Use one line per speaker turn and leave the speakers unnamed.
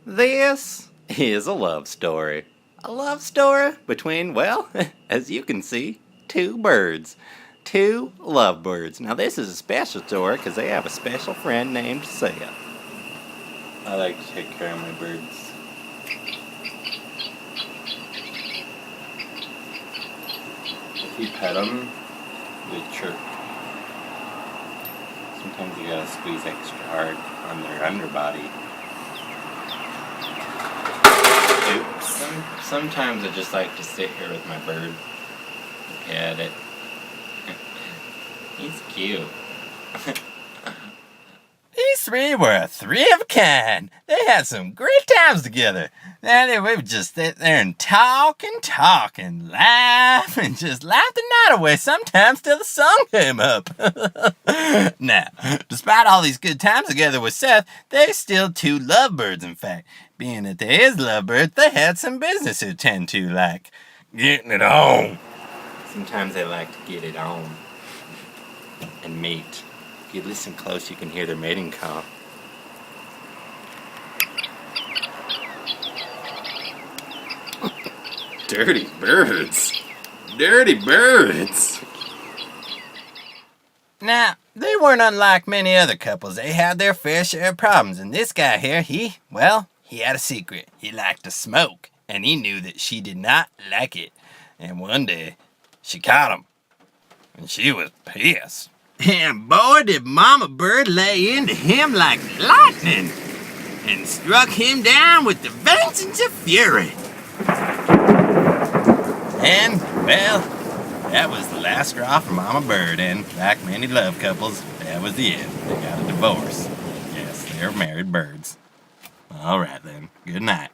This is a love story. A love story between, well, as you can see, two birds. Two lovebirds. Now, this is a special story because they have a special friend named Seth. I like to take care of my birds. If you pet them, they chirp. Sometimes you gotta squeeze extra hard on their underbody. Oops. Sometimes I just like to sit here with my bird and pet it. He's cute.
These three were three of a kind. They had some great times together. And we would just sit there and talk, laugh, and just laugh the night away sometimes till the sun came up. Now, despite all these good times together with Seth, they're still two lovebirds, in fact. Being that they is lovebirds, they had some business to attend to, like getting it on.
Sometimes they like to get it on and mate. If you listen close, you can hear their mating call. Dirty birds. Dirty birds.
Now, they weren't unlike many other couples. They had their fair share of problems. And this guy here, he had a secret. He liked to smoke. And he knew that she did not like it. And one day, she caught him. And she was pissed. And boy, did Mama Bird lay into him like lightning. And struck him down with the vengeance of fury. And, well, that was the last straw for Mama Bird, and like many love couples, that was the end. They got a divorce. Yes, they're married birds. All right then. Good night.